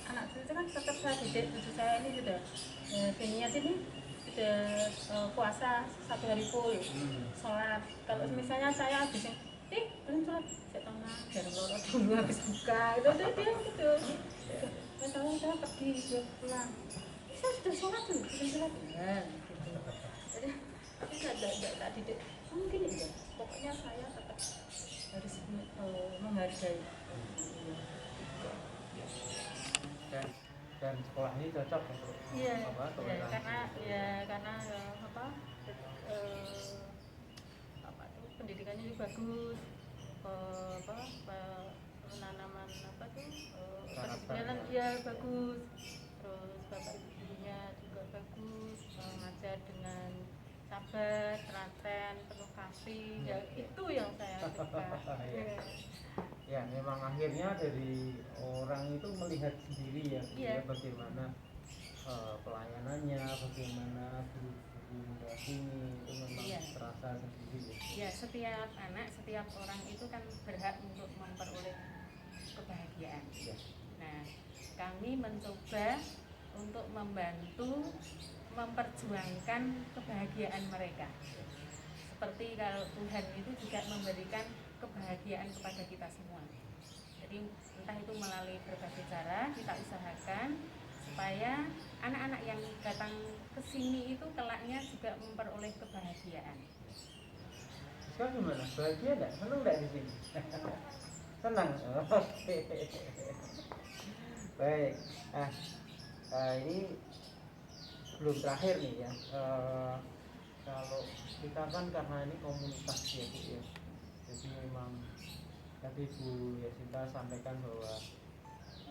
anak itu kan tetap saya didik, cucu saya ini sudah seninya sini sudah puasa 1 hari full, sholat. Kalau misalnya saya habisin belum sholat, saya tengah biar lorot dulu habis buka itu dia gitu. Kalau saya pergi dia pulang, saya sudah sholat tuh, belum sholat ya gitu. Jadi tapi saya tidak didik mungkin ya, pokoknya saya tetap harus menghargai. Dan sekolah ini cocok untuk karena pendidikannya juga bagus, penanaman pendisiplinan dia bagus, terus bapak ibunya juga bagus. bagus, ngajar dengan sabar, telaten, penuh kasih. Ya itu yang saya suka. Ya. Ya, memang akhirnya dari orang itu melihat sendiri ya, Iya. bagaimana pelayanannya, bagaimana guru-guru mendampingi, itu memang Iya. terasa sendiri ya. Ya, setiap anak, setiap orang itu kan berhak untuk memperoleh kebahagiaan. Ya. Nah, kami mencoba untuk membantu memperjuangkan kebahagiaan mereka. Seperti kalau Tuhan itu juga memberikan kebahagiaan kepada kita semua. Jadi entah itu melalui berbagai cara kita usahakan supaya anak-anak yang datang ke sini itu kelaknya juga memperoleh kebahagiaan. Sekarang gimana? Bahagia enggak? Senang enggak di sini? Senang. Oke. Baik. Nah, ini belum terakhir nih ya. Kalau kita kan karena ini komunitas ya Bu ya. Jadi memang tadi Bu Yasinta sampaikan bahwa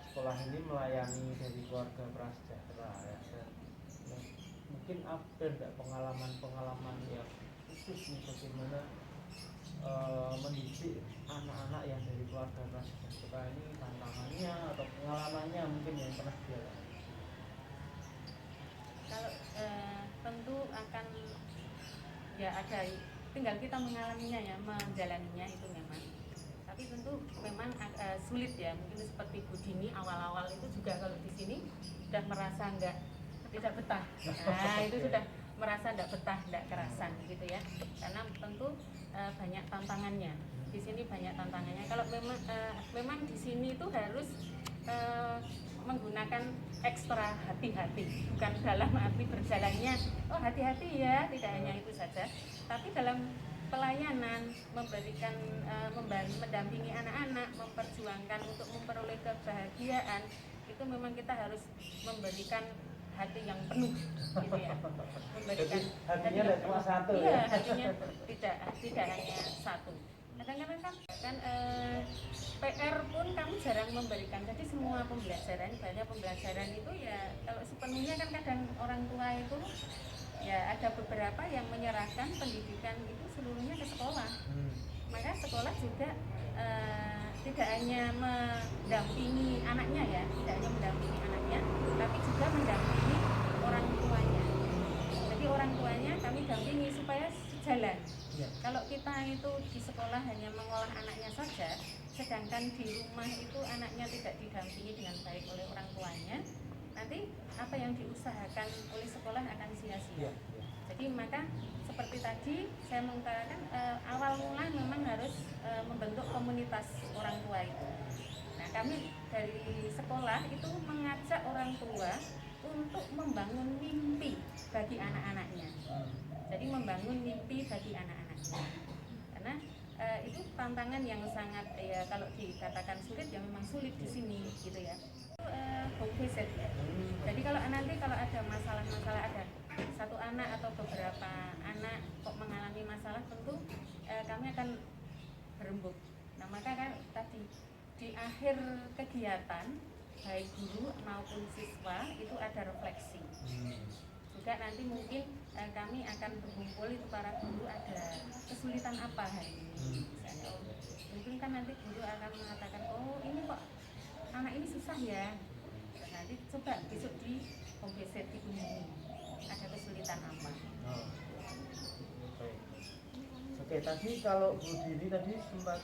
sekolah ini melayani dari keluarga prasejahtera ya. Dan mungkin ada enggak pengalaman-pengalaman yang khusus nih bagaimana mendidik anak-anak yang dari keluarga prasejahtera ini, tantangannya atau pengalamannya mungkin yang pernah dialami? Kalau tentu akan ya ada, tinggal kita mengalaminya ya, menjalaninya itu memang. Tapi tentu memang sulit ya, mungkin seperti Bu Dini awal-awal itu juga kalau di sini sudah merasa tidak betah. Nah itu sudah merasa tidak betah, tidak kerasan gitu ya. Karena tentu banyak tantangannya. Di sini banyak tantangannya. Kalau memang di sini itu harus menggunakan ekstra hati-hati, bukan dalam arti berjalannya oh hati-hati ya, tidak hanya itu saja, tapi dalam pelayanan, memberikan mendampingi anak-anak, memperjuangkan untuk memperoleh kebahagiaan, itu memang kita harus memberikan hati yang penuh gitu ya, memberikan hatinya tidak cuma satu iya, ya? hatinya tidak hanya satu. Kadang-kadang kan PR pun kami jarang memberikan. Jadi semua pembelajaran, banyak pembelajaran itu ya kalau sepenuhnya kan kadang orang tua itu ya ada beberapa yang menyerahkan pendidikan itu seluruhnya ke sekolah. Maka sekolah juga tidak hanya mendampingi anaknya ya, tidak hanya mendampingi anaknya, tapi juga mendampingi orang tuanya. Jadi orang tuanya kami dampingi supaya sejalan. Ya. Kalau kita itu di sekolah hanya mengolah anaknya saja, sedangkan di rumah itu anaknya tidak didampingi dengan baik oleh orang tuanya, nanti apa yang diusahakan oleh sekolah akan sia-sia. Ya, ya. Jadi maka seperti tadi saya mengutarakan awal mula memang harus membentuk komunitas orang tua itu. Nah kami dari sekolah itu mengajak orang tua untuk membangun mimpi bagi anak-anaknya. Jadi membangun mimpi bagi anak-anaknya. Karena itu tantangan yang sangat ya kalau dikatakan sulit ya memang sulit di sini gitu ya. Home visit ya. Jadi kalau nanti kalau ada masalah-masalah, ada satu anak atau beberapa anak kok mengalami masalah, tentu kami akan berembuk. Nah maka kan tadi di akhir kegiatan baik guru maupun siswa itu ada refleksi. Juga nanti mungkin kami akan berkumpul itu para guru ada kesulitan apa hari ini misalnya. Mungkin kan nanti guru akan mengatakan oh ini kok anak ini susah ya. Nanti coba besok di home visit dikunjungi ada kesulitan apa. Oh. Oke, tadi kalau Bu Dini tadi sempat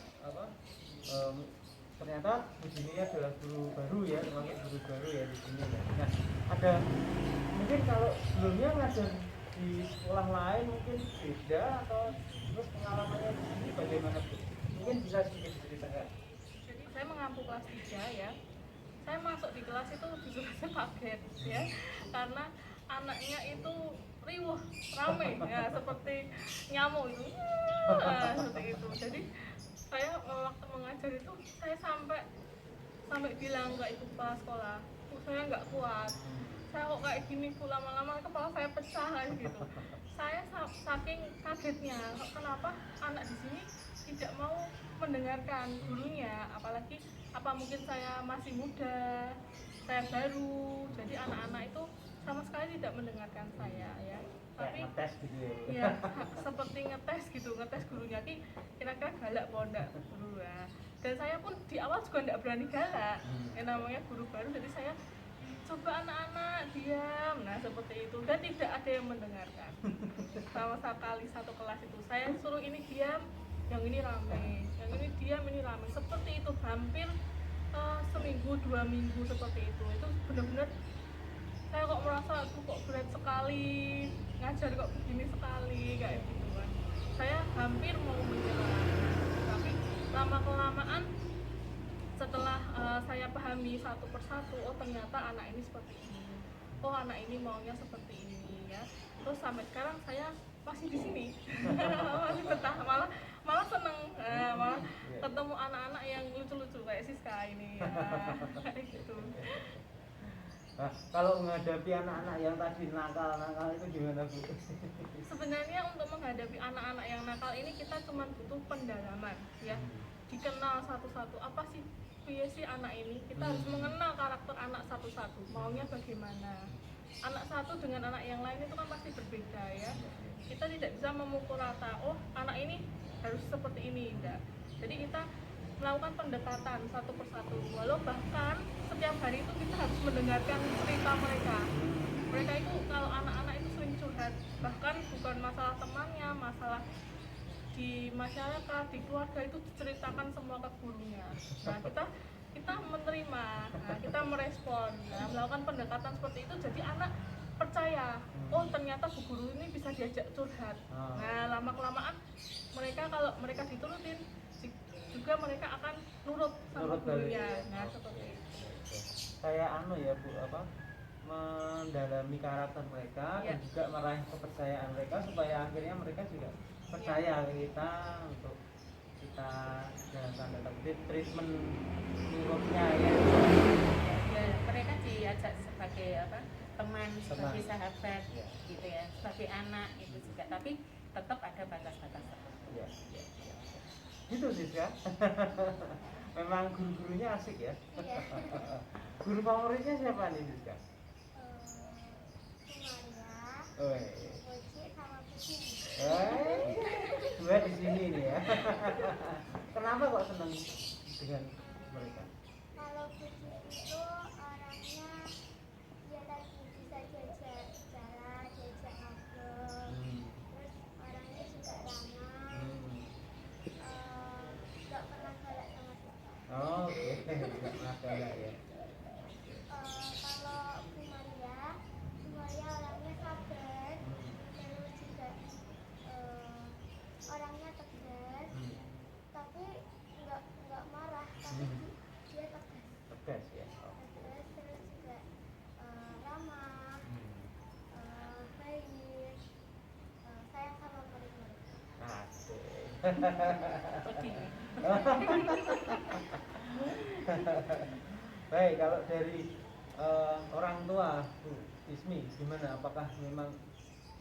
ternyata Bu Dini adalah guru baru ya, termasuk guru baru ya di sini. Nah, ada mungkin kalau sebelumnya ngajar di sekolah lain mungkin beda atau terus pengalamannya di sini bagaimana Bu? Mungkin bisa sedikit ceritakan. Jadi saya mengampu kelas 3 ya. Saya masuk di kelas itu justru saya kaget ya, karena anaknya itu riuh, rame ya, seperti nyamuk itu, seperti itu. Jadi saya waktu mengajar itu saya sampai bilang ke ibu kepala sekolah, saya nggak kuat, saya kok kayak gini Bu, lama-lama kepala saya pecah kayak gitu. Saya saking kagetnya, kenapa anak di sini tidak mau mendengarkan gurunya, apalagi apa mungkin saya masih muda, saya baru, jadi anak-anak itu sama sekali tidak mendengarkan saya ya. Kayak Tapi ngetes gitu ya. ya seperti ngetes gitu, ngetes gurunya ki kira-kira galak apa enggak guru ya. Dan saya pun di awal juga enggak berani galak. Namanya guru baru, jadi saya coba anak-anak diam, nah seperti itu, dan tidak ada yang mendengarkan. Sama sekali satu kelas itu saya suruh ini diam, yang ini rame, yang ini diam, ini rame, seperti itu hampir seminggu 2 minggu seperti itu benar-benar saya kok merasa tuh kok berat sekali, ngajar kok begini sekali kayak gitu kan. Saya hampir mau menyerah, tapi lama kelamaan setelah saya pahami satu persatu, oh ternyata anak ini seperti ini, oh anak ini maunya seperti ini ya. Terus sampai sekarang saya masih di sini masih betah, malah seneng, malah ketemu anak-anak yang lucu-lucu kayak Siska ini ya, kayak gitu. Nah, kalau menghadapi anak-anak yang tadi nakal itu gimana Bu? Sebenarnya untuk menghadapi anak-anak yang nakal ini kita cuma butuh pendalaman ya, dikenal satu-satu apa sih sih anak ini, kita harus mengenal karakter anak satu-satu, maunya bagaimana. Anak satu dengan anak yang lain itu kan pasti berbeda ya, kita tidak bisa memukul rata, oh anak ini harus seperti ini, enggak. Jadi kita melakukan pendekatan satu persatu, walau bahkan setiap hari itu kita harus mendengarkan cerita mereka. Mereka itu kalau anak-anak itu sering curhat, bahkan bukan masalah temannya, masalah di masyarakat, di keluarga, itu diceritakan semua ke gurunya. Nah kita menerima, nah, kita merespon, nah, melakukan pendekatan seperti itu, jadi anak percaya, oh ternyata bu guru ini bisa diajak curhat. Nah lama kelamaan mereka, kalau mereka diturutin juga mereka akan nurut sama gurunya. Nah seperti itu. Kayak ya Bu, apa, mendalami karakter mereka dan juga meraih kepercayaan mereka supaya akhirnya mereka juga percaya ke kita untuk kita dalam tanda kutip treatment nurutnya ya. Mereka diajak sebagai apa, teman, sebagai sahabat gitu ya, sebagai anak itu juga, tapi tetap ada batas-batas tertentu. Gitu sih ya. Memang guru-gurunya asik ya. Guru favoritnya siapa nih Siska? Sumaria, Boci sama Puji. Dua di sini nih ya. Kenapa kok senang dengan mereka? Kalau Puji itu orangnya dia tadi bisa diajak bicara, diajak ngobrol, terus orangnya juga ramah, nggak pernah galak sama kita. Oh, oke, nggak pernah galak ya. Kalau Sumaria orangnya sabar, terus juga orangnya tegas, tapi nggak marah, tapi dia tegas. Tegas ya. Tegas, terus juga ramah, baik, sayang sama murid-murid. Asik. Baik, kalau dari orang tua Bu Ismi gimana? Apakah memang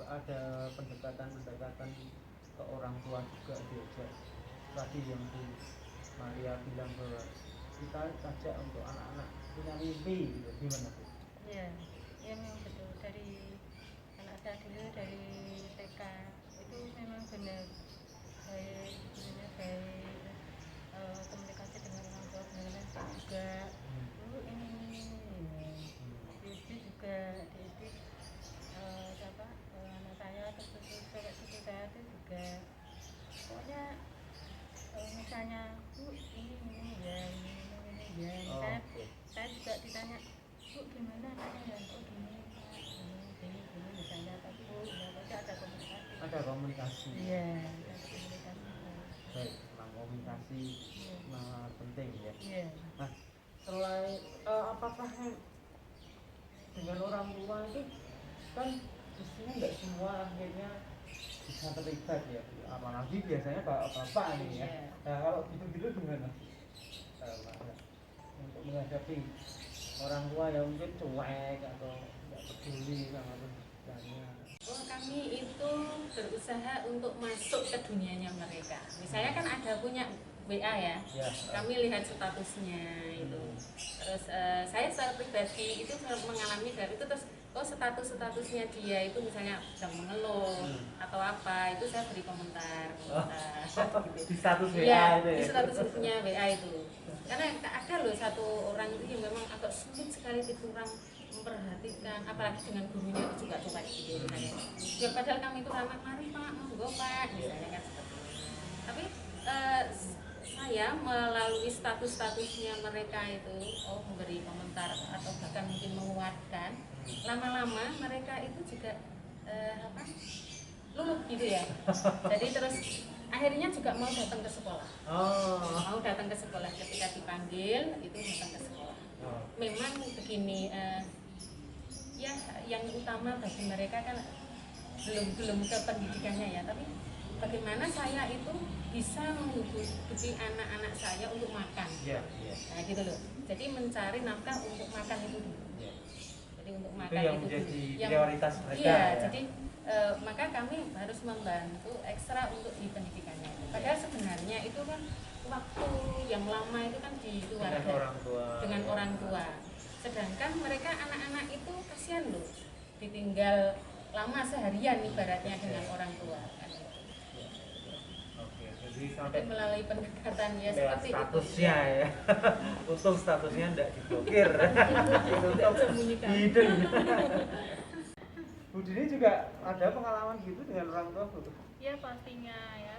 ada pendekatan ke orang tua juga diajak? Tadi yang Bu Maria bilang bahwa kita ajak untuk anak-anak punya mimpi gitu. Gimana Bu? Ya memang betul, dari anak saya dulu dari TK itu memang benar baik, gurunya baik, komunikasi dengan orang tua benar juga. Ini SD juga, di siapa anak saya terus saya itu juga, pokoknya misalnya Bu ini ya, misalnya saya juga ditanya Bu gimana anaknya ya, oh gini misalnya, tapi Bu ya pasti ada komunikasi. Ada komunikasi. Iya, ada komunikasi. Baik, memang komunikasi sangat penting ya. Iya. Nah, selain apakah dengan orang tua itu kan mestinya nggak semua akhirnya bisa terlibat ya, apalagi biasanya bapak nih ya. Nah kalau gitu-gitu gimana untuk menghadapi orang tua yang mungkin cuek atau nggak peduli sama pendidikannya? Kami itu berusaha untuk masuk ke dunianya mereka. Misalnya kan ada punya WA ya, kami lihat statusnya itu. Terus saya secara pribadi itu mengalami dari itu, terus oh statusnya dia itu misalnya sedang mengeluh atau apa, itu saya beri komentar. Di status WA Iya, itu ya. di statusnya WA itu. Karena ada loh satu orang itu yang memang agak sulit sekali kurang memperhatikan, apalagi dengan gurunya itu juga coba gitu misalnya. Ya padahal kami itu ramah, mari Pak, monggo Pak, misalnya kan seperti itu. Tapi saya melalui statusnya mereka itu, memberi komentar atau bahkan mungkin menguatkan, lama-lama mereka itu juga luluh gitu ya. Jadi terus akhirnya juga mau datang ke sekolah. Mau datang ke sekolah ketika dipanggil itu datang ke sekolah. Memang begini, ya yang utama bagi mereka kan belum ke pendidikannya ya, tapi bagaimana saya itu bisa menghidupi anak-anak saya untuk makan. Nah gitu loh. Jadi mencari nafkah untuk makan itu dulu. Jadi untuk makan yang itu menjadi dulu. prioritas mereka. Iya, Ya. jadi maka kami harus membantu ekstra untuk di pendidikannya. Padahal sebenarnya itu kan waktu yang lama itu kan di keluarga dengan orang tua. Sedangkan mereka anak-anak itu kasihan loh, ditinggal lama seharian ibaratnya dengan orang tua. Jadi sampai melalui pendekatan ya lewat seperti statusnya itu. ya. Untung statusnya tidak diblokir. Tidak sembunyikan. Hidden. Bu Dini juga ada pengalaman gitu dengan orang tua Bu? Ya pastinya ya.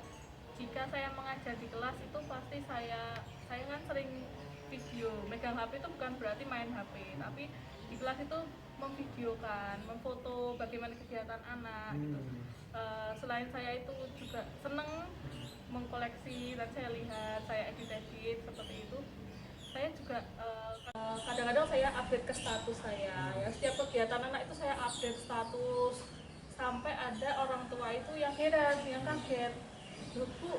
Jika saya mengajar di kelas itu pasti saya kan sering video. Megang HP itu bukan berarti main HP, tapi di kelas itu memvideokan, memfoto bagaimana kegiatan anak. Gitu. Selain saya itu juga seneng mengkoleksi dan saya lihat, saya edit seperti itu. Saya juga kadang-kadang saya update ke status saya ya, setiap kegiatan anak itu saya update status, sampai ada orang tua itu yang heran, yang kaget. Bu,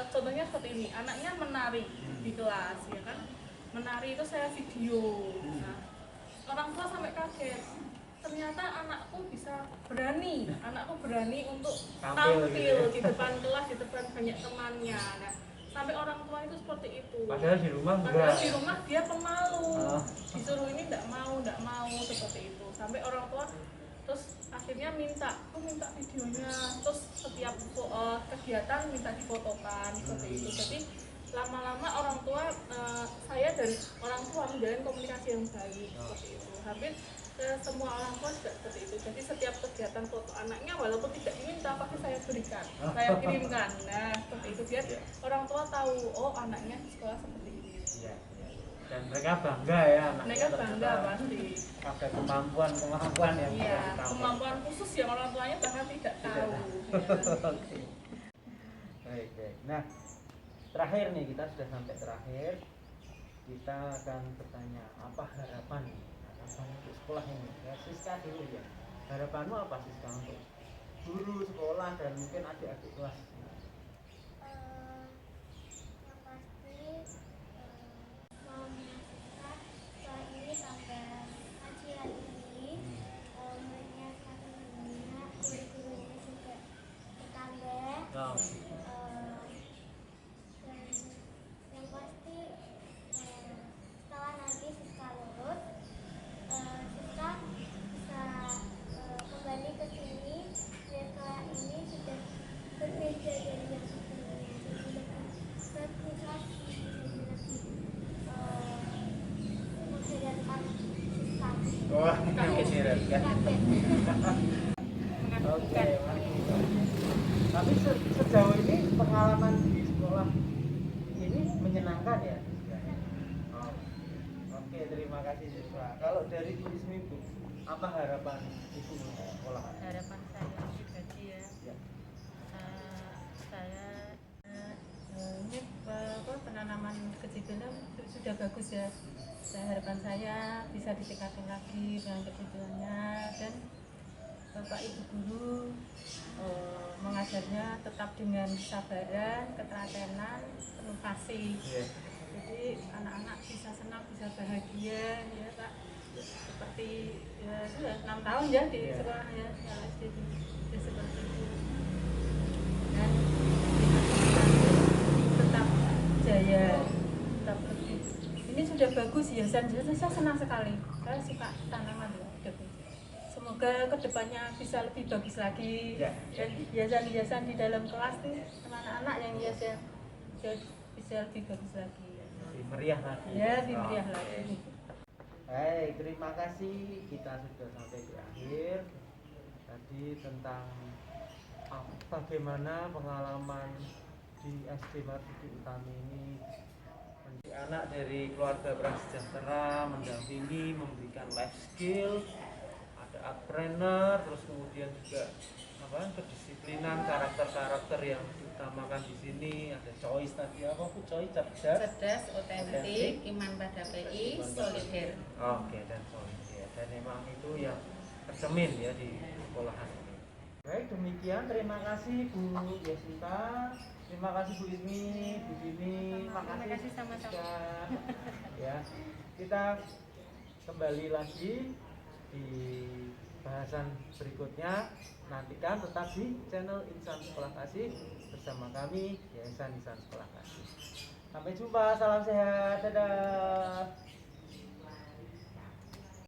contohnya seperti ini, anaknya menari di kelas ya kan, menari itu saya video. Nah, orang tua sampai kaget, ternyata anakku berani untuk tampil di depan kelas, di depan banyak temannya. Nah, sampai orang tua itu seperti itu. Padahal di rumah Dia pemalu, disuruh ini nggak mau seperti itu. Sampai orang tua terus akhirnya minta videonya, terus setiap kegiatan minta difotokan seperti itu. Jadi lama-lama orang tua, saya dan orang tua menjalin komunikasi yang baik seperti itu. Hampir semua orang tua juga seperti itu. Jadi setiap kegiatan foto anaknya walaupun tidak diminta pasti saya berikan, saya kirimkan. Nah seperti itu biar orang tua tahu, oh anaknya di sekolah seperti ini. Dan mereka bangga ya. Mereka bangga pasti. Ada kemampuan yang kemampuan khusus yang orang tuanya bahkan tidak tahu. Oke. Baik. Nah, terakhir nih, kita sudah sampai terakhir. Kita akan bertanya, apa harapan untuk sekolah ini? Ya, Siska dulu ya. Harapanmu apa Siska untuk guru sekolah dan mungkin adik-adik kelas? Yang pasti mau menyaksikan sekolah ini tambah kajian ini, muridnya semakin banyak, guru-gurunya juga bertambah. Dan yang pasti setelah nanti Siska lulus, Siska bisa kembali ke sini. Sekolah ini sudah berbeda dari yang sebelumnya, jadi lebih bagus lagi, jadi lebih membedakan Siska. Wah, kaget nih. Oke. Tapi sejauh ini pengalaman di sekolah ini menyenangkan ya? Oke, terima kasih Siswa. Kalau dari Bu Ismi, Bu, apa harapan Ibu sekolah? Harapan saya pribadi ya, saya ini penanaman kejujuran sudah bagus ya. Harapan saya bisa ditingkatkan lagi dengan kejujurannya, dan Bapak Ibu guru mengajarnya tetap dengan kesabaran, ketelatenan, penuh kasih. Jadi anak-anak bisa senang, bisa bahagia ya Pak. Seperti ya sudah 6 tahun ya di sekolah ya, SD itu seperti itu. Dan tetap jaya, tetap lebih. Ini sudah bagus ya, saya senang sekali. Saya suka tanaman ya, semoga kedepannya bisa lebih bagus lagi. Ya. Dan hiasan-hiasan di dalam kelas tuh sama anak-anak yang hiasan bisa lebih bagus lagi. Lebih meriah lagi. Ya, lebih Oh, meriah oke. lagi. Baik, terima kasih. Kita sudah sampai di akhir. Tadi tentang bagaimana pengalaman di SD Marzuki Utami ini menjadi anak dari keluarga prasejahtera, mendampingi, memberikan life skill, ada entrepreneur, terus kemudian juga kedisiplinan, karakter-karakter yang diutamakan di sini. Ada choice tadi apa Bu? Choice Cerdas, otentik, iman pada PI, solider. Oke, dan solid ya. Dan memang itu yang tercermin ya di sekolahan ini. Baik, demikian. Terima kasih Bu Yasinta. Terima kasih Bu Irmi, Bu Dini. Terima kasih sama-sama. juga. Ya, kita kembali lagi di bahasan berikutnya. Nantikan tetap di channel Insan Sekolah Kasih bersama kami Yayasan Insan Sekolah Kasih. Sampai jumpa, salam sehat, dadah.